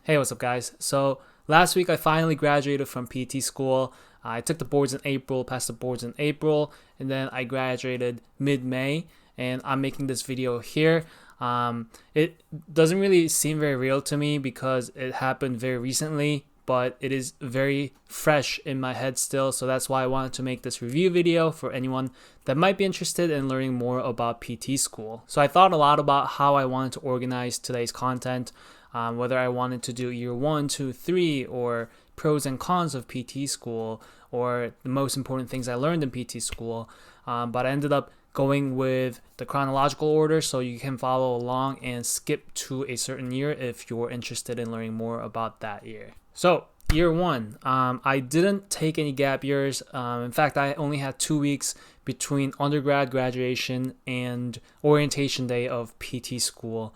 Hey, what's up, guys? So last week I finally graduated from PT school. I took the boards in April, passed the boards in April, and then I graduated mid-May, and I'm making this video here. It doesn't really seem very real to me because it happened very recently, but it is very fresh in my head still, so that's why I wanted to make this review video for anyone that might be interested in learning more about PT school. So I thought a lot about how I wanted to organize today's content. Whether I wanted to do year 1, 2, 3, or pros and cons of PT school, or the most important things I learned in PT school. But I ended up going with the chronological order so you can follow along and skip to a certain year if you're interested in learning more about that year. So year 1, I didn't take any gap years. In fact, I only had 2 weeks between undergrad graduation and orientation day of PT school.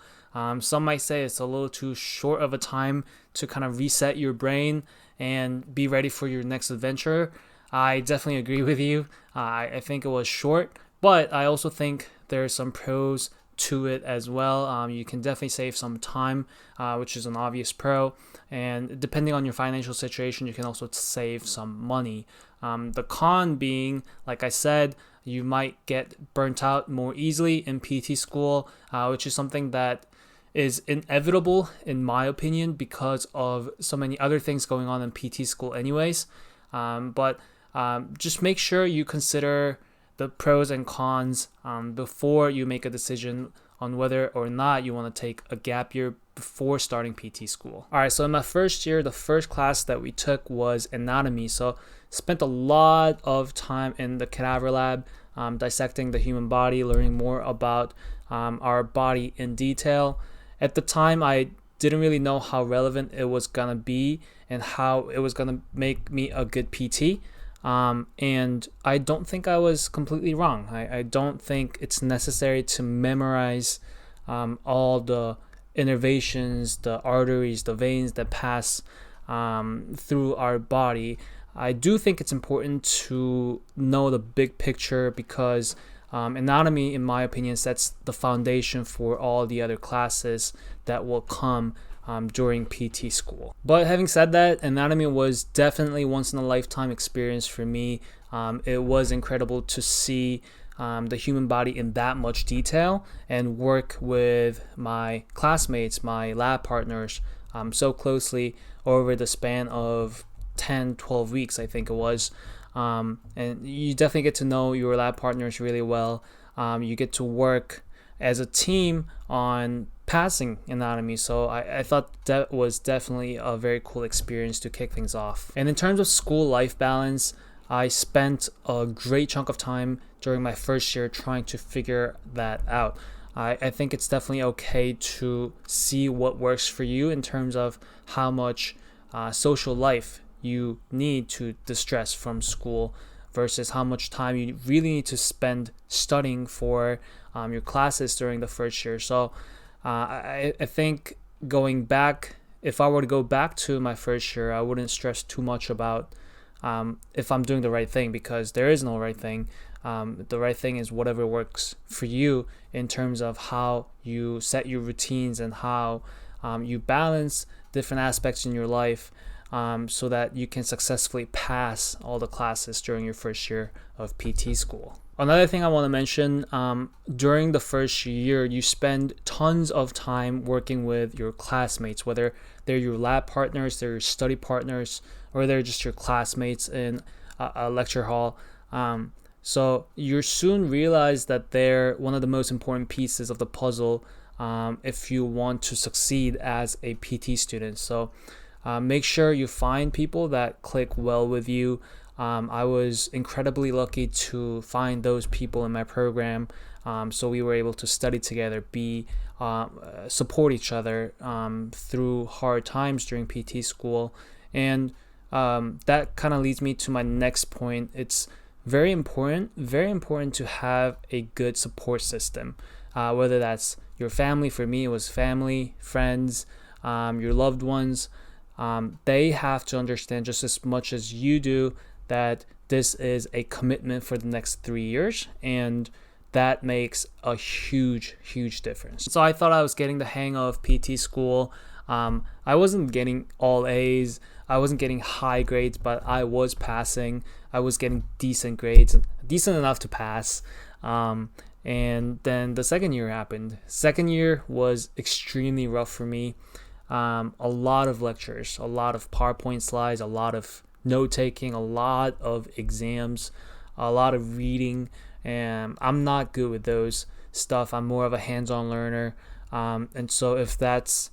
Some might say it's a little too short of a time to kind of reset your brain and be ready for your next adventure. I definitely agree with you. I think it was short, but I also think there's some pros to it as well. You can definitely save some time, which is an obvious pro. And depending on your financial situation, you can also save some money. The con being, like I said, you might get burnt out more easily in PT school, which is something that is inevitable in my opinion because of so many other things going on in PT school anyways. But just make sure you consider the pros and cons before you make a decision on whether or not you want to take a gap year before starting PT school. All right, so in my first year, the first class that we took was anatomy. So spent a lot of time in the cadaver lab, dissecting the human body, learning more about our body in detail. At the time, I didn't really know how relevant it was gonna be and how it was gonna make me a good PT. And I don't think I was completely wrong. I don't think it's necessary to memorize all the innervations, the arteries, the veins that pass through our body. I do think it's important to know the big picture because anatomy, in my opinion, sets the foundation for all the other classes that will come during PT school. But having said that, anatomy was definitely once in a lifetime experience for me. It was incredible to see the human body in that much detail and work with my classmates, my lab partners, so closely over the span of 10, 12 weeks, I think it was. And you definitely get to know your lab partners really well. You get to work as a team on passing anatomy. So I thought that was definitely a very cool experience to kick things off. And in terms of school life balance, I spent a great chunk of time during my first year trying to figure that out. I think it's definitely okay to see what works for you in terms of how much social life you need to distress from school versus how much time you really need to spend studying for your classes during the first year. So I think going back, if I were to go back to my first year, I wouldn't stress too much about if I'm doing the right thing, because there is no right thing. The right thing is whatever works for you in terms of how you set your routines and how you balance different aspects in your life, so that you can successfully pass all the classes during your first year of PT school. Another thing I want to mention, during the first year, you spend tons of time working with your classmates, whether they're your lab partners, they're your study partners, or they're just your classmates in a lecture hall. So you soon realize that they're one of the most important pieces of the puzzle if you want to succeed as a PT student. So make sure you find people that click well with you. I was incredibly lucky to find those people in my program, so we were able to study together, support each other through hard times during PT school. And that kind of leads me to my next point. It's very important to have a good support system, whether that's your family. For me, it was family, friends, your loved ones. They have to understand just as much as you do that this is a commitment for the next 3 years, and that makes a huge difference. So I thought I was getting the hang of PT school. I wasn't getting all A's, I wasn't getting high grades, but I was passing. I was getting decent grades, decent enough to pass. And then the second year happened. Second year was extremely rough for me. A lot of lectures, a lot of PowerPoint slides, a lot of note taking, a lot of exams, a lot of reading, and I'm not good with those stuff. I'm more of a hands-on learner, and so if that's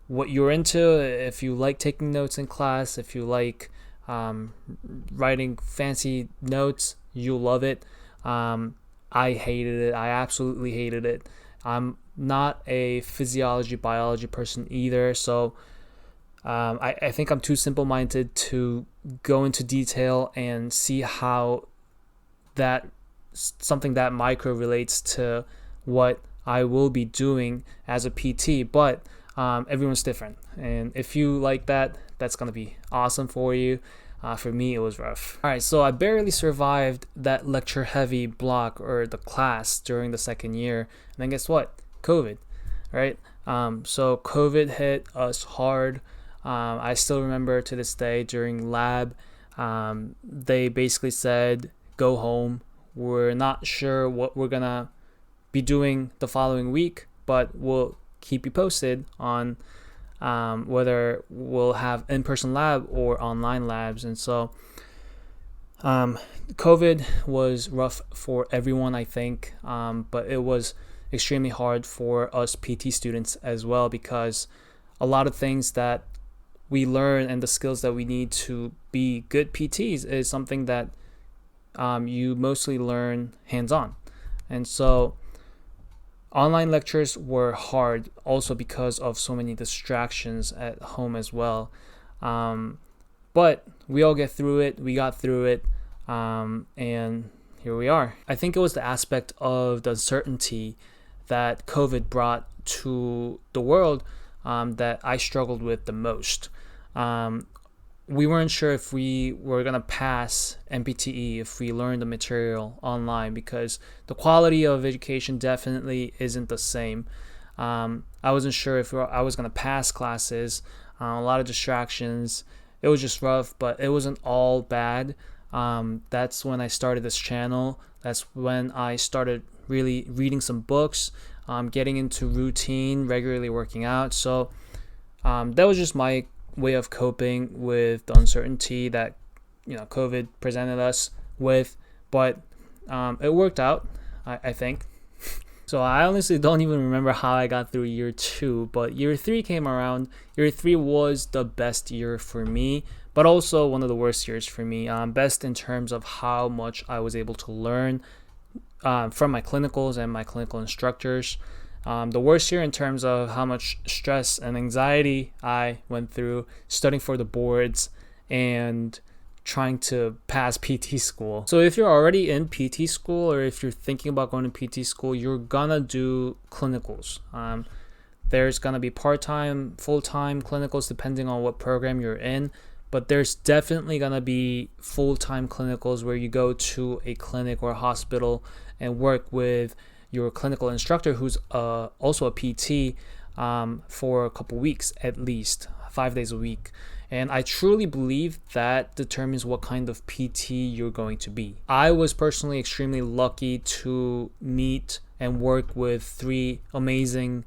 what you're into, if you like taking notes in class, if you like writing fancy notes, you'll love it. I hated it. I absolutely hated it. I'm not a physiology, biology person either, so I think I'm too simple-minded to go into detail and see how that something that micro relates to what I will be doing as a PT. But everyone's different, and if you like that, that's gonna be awesome for you. For me, it was rough. All right, so I barely survived that lecture-heavy block or the class during the second year, and then guess what? COVID, right? So COVID hit us hard. I still remember to this day during lab, they basically said, go home. We're not sure what we're gonna be doing the following week, but we'll keep you posted on whether we'll have in-person lab or online labs. And so COVID was rough for everyone, I think, but it was extremely hard for us PT students as well, because a lot of things that we learn and the skills that we need to be good PTs is something that you mostly learn hands-on. And so online lectures were hard also because of so many distractions at home as well. But we all get through it. We got through it. And here we are. I think it was the aspect of the uncertainty that COVID brought to the world that I struggled with the most. We weren't sure if we were going to pass NPTE if we learned the material online, because the quality of education definitely isn't the same. I wasn't sure if I was going to pass classes, a lot of distractions. It was just rough, but it wasn't all bad. That's when I started this channel. That's when I started really reading some books, getting into routine, regularly working out. So that was just my way of coping with the uncertainty that COVID presented us with, but it worked out, I think. So I honestly don't even remember how I got through year 2, but year 3 came around. Year 3 was the best year for me, but also one of the worst years for me. Best in terms of how much I was able to learn from my clinicals and my clinical instructors. The worst year in terms of how much stress and anxiety I went through studying for the boards and trying to pass PT school. So if you're already in PT school, or if you're thinking about going to PT school, you're gonna do clinicals. There's gonna be part-time, full-time clinicals depending on what program you're in, but there's definitely gonna be full-time clinicals where you go to a clinic or a hospital and work with your clinical instructor, who's also a PT, for a couple weeks at least, 5 days a week. And I truly believe that determines what kind of PT you're going to be. I was personally extremely lucky to meet and work with 3 amazing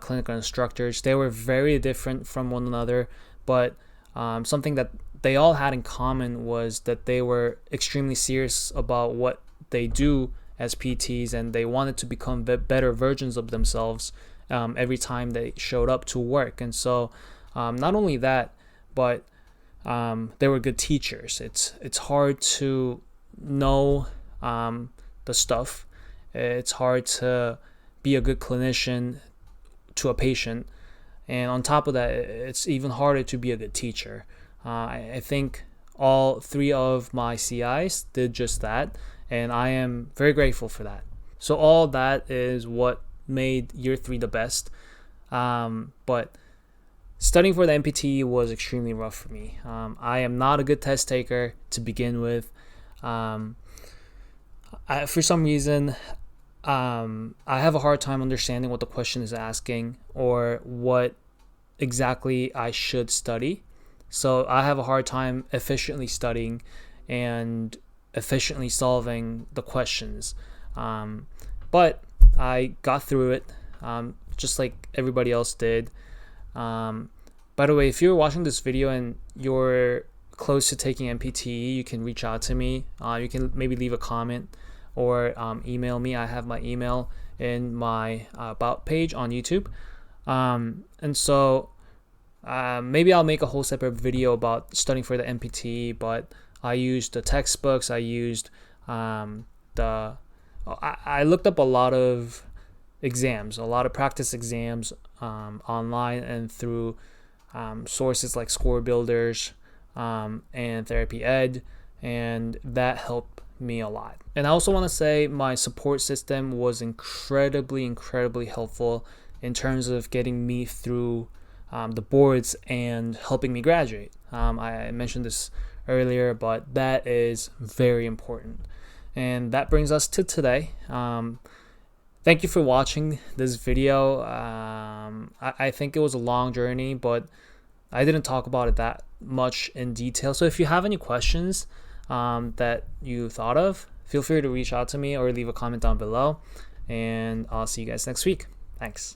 clinical instructors. They were very different from one another, but something that they all had in common was that they were extremely serious about what they do as PTs, and they wanted to become better versions of themselves every time they showed up to work. And so not only that, but they were good teachers. It's hard to know the stuff. It's hard to be a good clinician to a patient, and on top of that, it's even harder to be a good teacher. I think all 3 of my CIs did just that, and I am very grateful for that. So all that is what made year 3 the best. But studying for the NPTE was extremely rough for me. I am not a good test taker to begin with. For some reason, I have a hard time understanding what the question is asking or what exactly I should study. So I have a hard time efficiently studying and efficiently solving the questions. But I got through it, just like everybody else did. By the way, if you're watching this video and you're close to taking NPTE, you can reach out to me. You can maybe leave a comment or email me. I have my email in my about page on YouTube. And so maybe I'll make a whole separate video about studying for the NPTE, but I used the textbooks. I used I looked up a lot of exams, a lot of practice exams online and through sources like Score Builders and Therapy Ed, and that helped me a lot. And I also want to say my support system was incredibly helpful in terms of getting me through the boards and helping me graduate. I mentioned this earlier, but that is very important. And that brings us to today. Thank you for watching this video. I think it was a long journey, but I didn't talk about it that much in detail. So if you have any questions that you thought of, feel free to reach out to me or leave a comment down below. And I'll see you guys next week. Thanks.